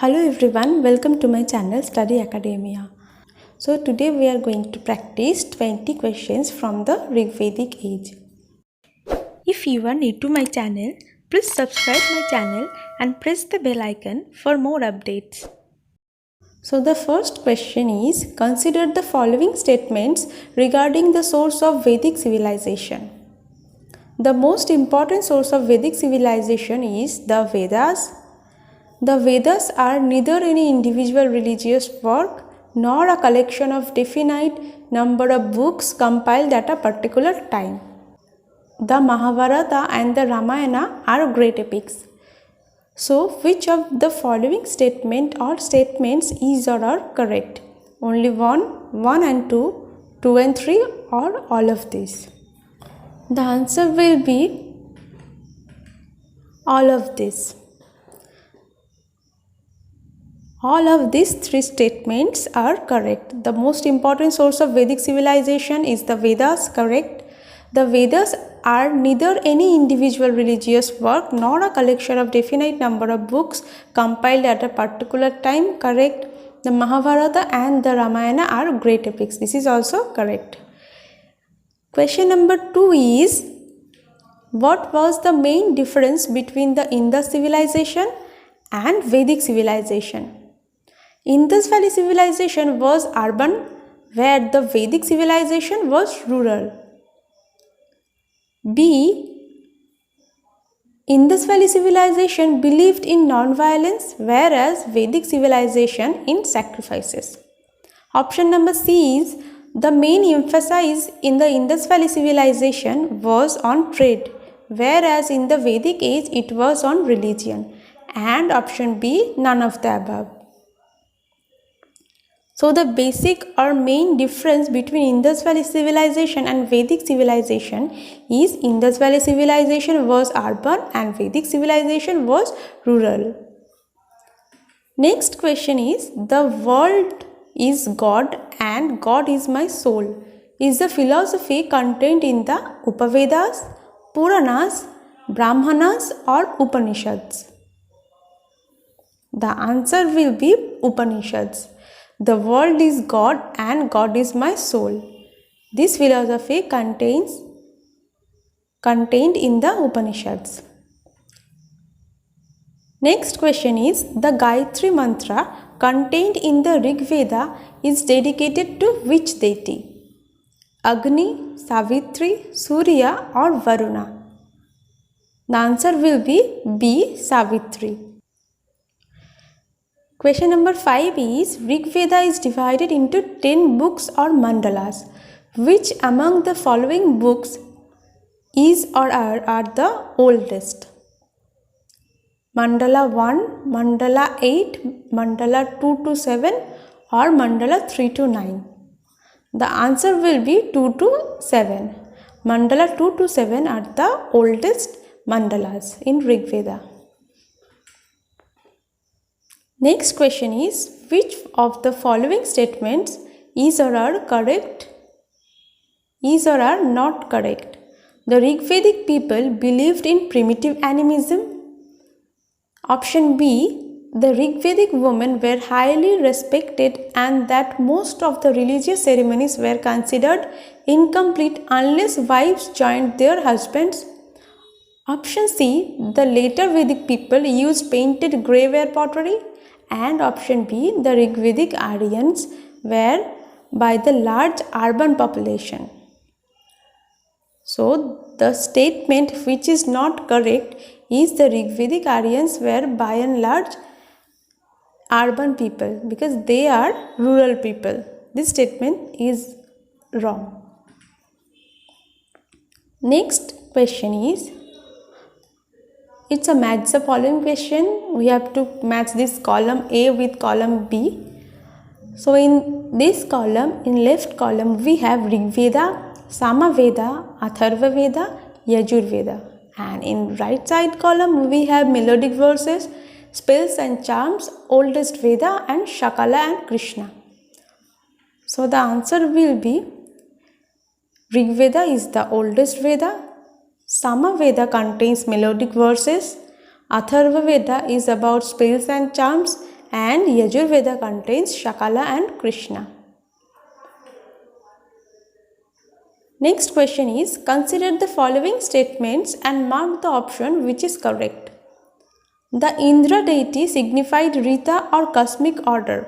Hello everyone, welcome to my channel Study Academia. So today we are going to practice 20 questions from the Rigvedic age. If you are new to my channel, please subscribe my channel and press the bell icon for more updates. So the first question is, consider the following statements regarding the source of Vedic civilization. The most important source of Vedic civilization is the Vedas. The Vedas are neither any individual religious work nor a collection of definite number of books compiled at a particular time. The Mahabharata and the Ramayana are great epics. So, which of the following statement or statements is or are correct? Only 1 and 2 and 3, or all of these? The answer will be all of this. All of these three statements are correct. The most important source of Vedic civilization is the Vedas, correct. The Vedas are neither any individual religious work nor a collection of definite number of books compiled at a particular time, correct. The Mahabharata and the Ramayana are great epics. This is also correct. Question number 2 is, what was the main difference between the Indus civilization and Vedic civilization? Indus Valley civilization was urban, where the Vedic civilization was rural. B. Indus Valley civilization believed in non-violence, whereas Vedic civilization in sacrifices. Option number C is, the main emphasis in the Indus Valley civilization was on trade, whereas in the Vedic age it was on religion. And option B, none of the above. So the basic or main difference between Indus Valley civilization and Vedic civilization is Indus Valley civilization was urban and Vedic civilization was rural. Next question is, the world is God and God is my soul is the philosophy contained in the Upavedas, Puranas, Brahmanas or Upanishads? The answer will be Upanishads. The world is God and God is my soul. This philosophy contained in the Upanishads. Next question is, the Gayatri mantra contained in the Rig Veda is dedicated to which deity? Agni, Savitri, Surya or Varuna? The answer will be B, Savitri. Question number 5 is, Rig Veda is divided into 10 books or mandalas. Which among the following books is or are the oldest? Mandala 1, Mandala 8, Mandala 2 to 7 or Mandala 3 to 9? The answer will be 2 to 7. Mandala 2 to 7 are the oldest mandalas in Rig Veda. Next question is, which of the following statements is or are correct, is or are not correct? The Rig Vedic people believed in primitive animism. Option B, the Rig Vedic women were highly respected and that most of the religious ceremonies were considered incomplete unless wives joined their husbands. Option C, the later Vedic people used painted graveware pottery. And option B, the Rigvedic Aryans were by the large urban population. So the statement which is not correct is the Rigvedic Aryans were by and large urban people, because they are rural people. This statement is wrong. Next question is, it's a match the following question. We have to match this column A with column B. So in this column, in left column, we have Rig Veda, Samaveda, Atharva Veda, Yajur Veda. And in right side column, we have melodic verses, spells and charms, oldest Veda and Shakala and Krishna. So the answer will be Rig Veda is the oldest Veda. Samaveda contains melodic verses, Atharva Veda is about spells and charms, and Yajurveda contains Shakala and Krishna. Next question is, consider the following statements and mark the option which is correct. The Indra deity signified Rita or cosmic order.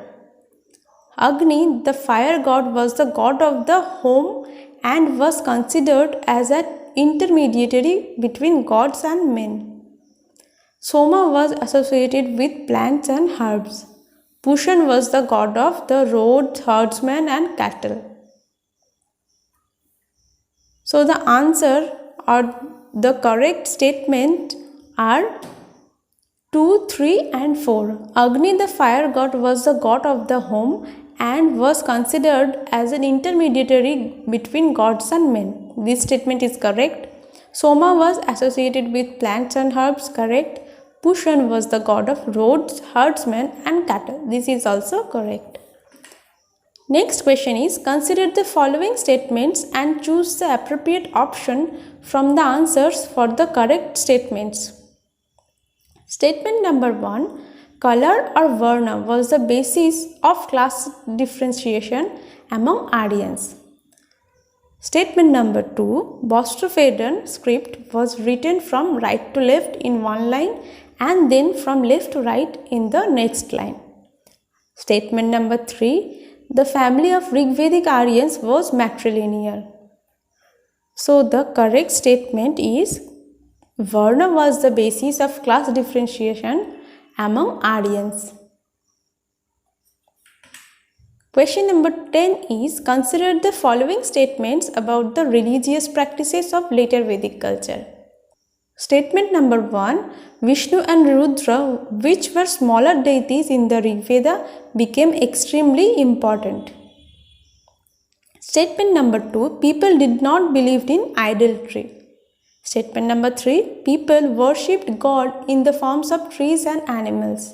Agni, the fire god, was the god of the home and was considered as an intermediary between gods and men. Soma was associated with plants and herbs. Pushan was the god of the roads, herdsmen and cattle. So the answer or the correct statement are 2, 3 and 4. Agni, the fire god, was the god of the home and was considered as an intermediary between gods and men. This statement is correct. Soma was associated with plants and herbs, correct. Pushan was the god of roads, herdsmen and cattle. This is also correct. Next question is, consider the following statements and choose the appropriate option from the answers for the correct statements. Statement number 1, color or varna was the basis of class differentiation among Aryans. Statement number 2, Bostrophaedon script was written from right to left in one line and then from left to right in the next line. Statement number 3, the family of Rigvedic Aryans was matrilineal. So the correct statement is Varna was the basis of class differentiation among Aryans. Question number 10 is, consider the following statements about the religious practices of later Vedic culture. Statement number 1, Vishnu and Rudra, which were smaller deities in the Rig Veda, became extremely important. Statement number 2, people did not believe in idolatry. Statement number 3, people worshipped God in the forms of trees and animals.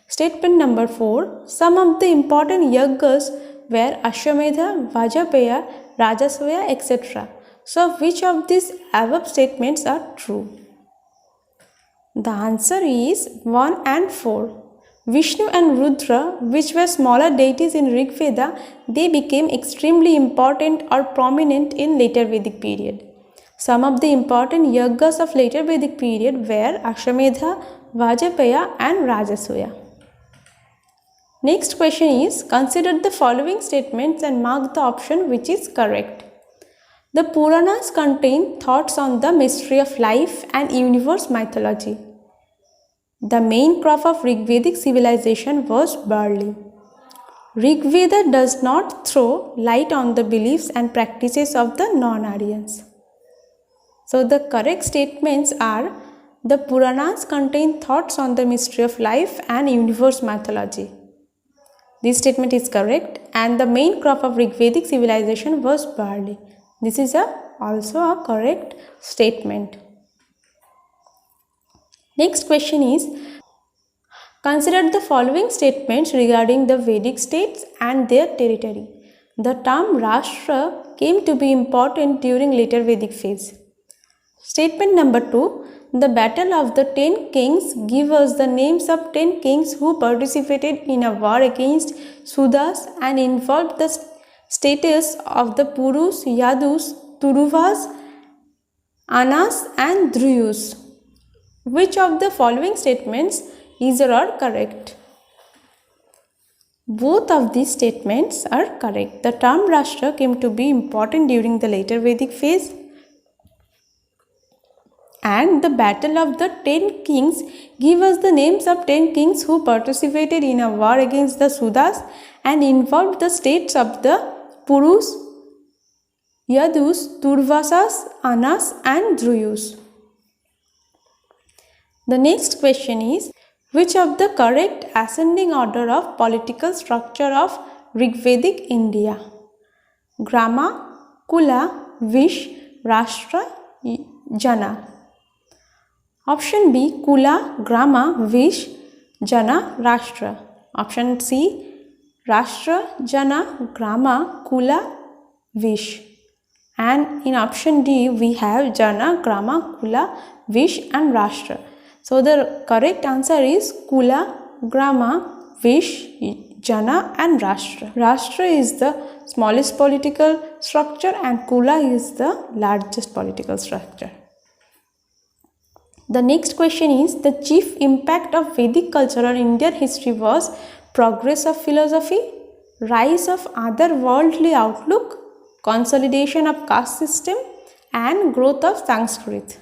Statement number 4, some of the important yagas were Ashwamedha, Vajapaya, Rajasuya, etc. So which of these above statements are true? The answer is 1 and 4. Vishnu and Rudra, which were smaller deities in Rig Veda, they became extremely important or prominent in later Vedic period. Some of the important yagas of later Vedic period were Ashwamedha, Vajapaya and Rajasuya. Next question is, consider the following statements and mark the option which is correct. The Puranas contain thoughts on the mystery of life and universe mythology. The main crop of Rigvedic civilization was barley. Rigveda does not throw light on the beliefs and practices of the non-Aryans. So the correct statements are, the Puranas contain thoughts on the mystery of life and universe mythology. This statement is correct, and the main crop of Rigvedic civilization was barley. This is also a correct statement. Next question is, consider the following statements regarding the Vedic states and their territory. The term Rashtra came to be important during later Vedic phase. Statement number 2, the battle of the 10 kings give us the names of 10 kings who participated in a war against Sudas and involved the status of the Purus, Yadus, Turuvas, Anas and Druyus. Which of the following statements is or are correct? Both of these statements are correct. The term Rashtra came to be important during the later Vedic phase, and the battle of the 10 kings give us the names of 10 kings who participated in a war against the Sudas and involved the states of the Purus, Yadus, Turvasas, Anas and Druyus. The next question is, which of the correct ascending order of political structure of Rigvedic India? Grama, Kula, Vish, Rashtra, Jana. Option B, Kula, Grama, Vish, Jana, Rashtra. Option C, Rashtra, Jana, Grama, Kula, Vish. And in option D, we have Jana, Grama, Kula, Vish and Rashtra. So the correct answer is Kula, Grama, Vish, Jana and Rashtra. Rashtra is the smallest political structure and Kula is the largest political structure. The next question is, the chief impact of Vedic culture on Indian history was progress of philosophy, rise of otherworldly outlook, consolidation of caste system and growth of Sanskrit.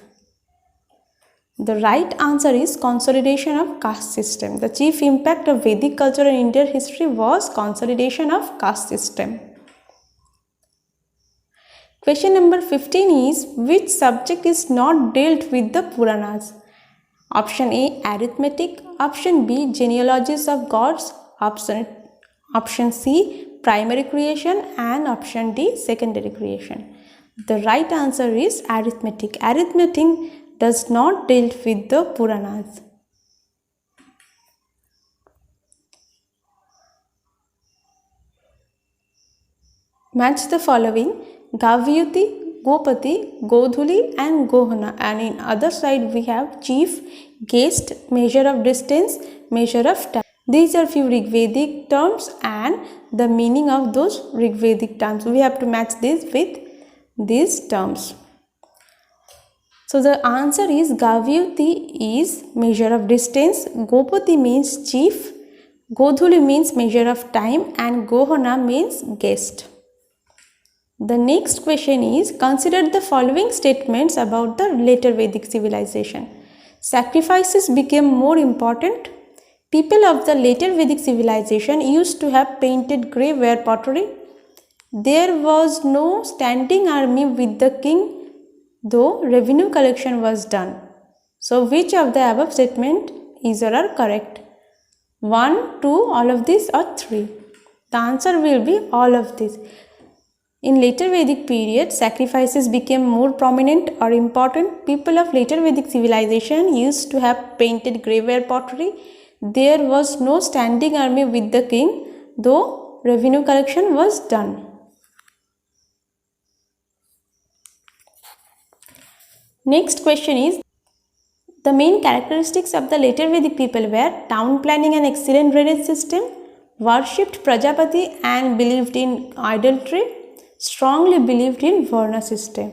The right answer is consolidation of caste system. The chief impact of Vedic culture in Indian history was consolidation of caste system. Question number 15 is, which subject is not dealt with the Puranas? Option A, arithmetic. Option B, genealogies of gods. Option C, primary creation, and option D, secondary creation. The right answer is arithmetic. Arithmetic does not deal with the Puranas. Match the following: Gavyuti, Gopati, Godhuli and Gohana, and in other side we have chief, guest, measure of distance, measure of time. These are few Rigvedic terms and the meaning of those Rigvedic terms. We have to match this with these terms. So the answer is Gavyuti is measure of distance, Gopati means chief, Godhuli means measure of time and Gohana means guest. The next question is, consider the following statements about the later Vedic civilization. Sacrifices became more important. People of the later Vedic civilization used to have painted graveware pottery. There was no standing army with the king, though revenue collection was done. So which of the above statement is or are correct? 1, 2, all of these or 3? The answer will be all of these. In later Vedic period, sacrifices became more prominent or important. People of later Vedic civilization used to have painted graveware pottery. There was no standing army with the king, though revenue collection was done. Next question is, the main characteristics of the later Vedic people were town planning and excellent drainage system, worshipped Prajapati and believed in idolatry, strongly believed in Varna system.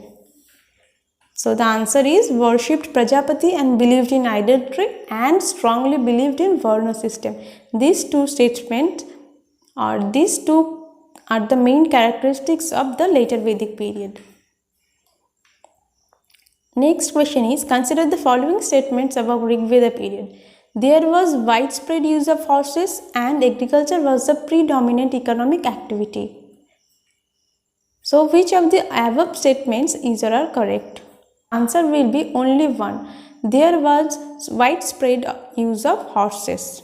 So the answer is worshipped Prajapati and believed in idolatry and strongly believed in Varna system. These two statements or these two are the main characteristics of the later Vedic period. Next question is, consider the following statements about Rigveda period. There was widespread use of horses and agriculture was the predominant economic activity. So which of the above statements is or are correct? Answer will be only one. There was widespread use of horses.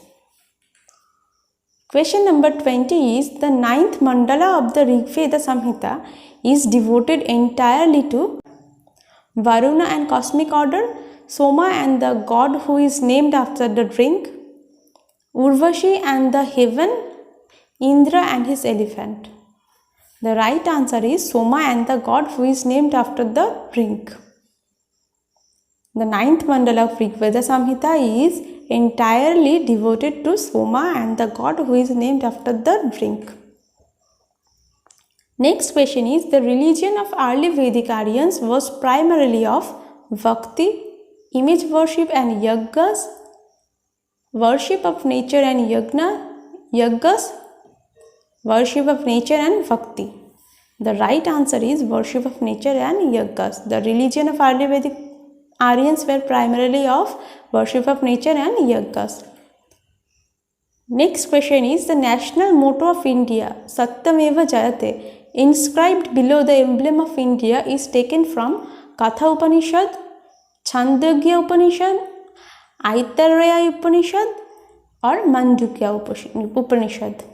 Question number 20 is, the 9th mandala of the Rigveda Samhita is devoted entirely to Varuna and cosmic order, Soma and the god who is named after the drink, Urvashi and the heaven, Indra and his elephant. The right answer is Soma and the god who is named after the drink. The 9th mandala of Rigveda Samhita is entirely devoted to Soma and the god who is named after the drink. Next question is, the religion of early Vedic Aryans was primarily of Bhakti, image worship and yajnas, worship of nature and yajnas, worship of nature and bhakti. The right answer is worship of nature and yajnas. The religion of early Vedic Aryans were primarily of worship of nature and yajnas. Next question is, the national motto of India, Satyameva Jayate, inscribed below the emblem of India is taken from Katha Upanishad, Chandogya Upanishad, Aitareya Upanishad or Mandukya Upanishad.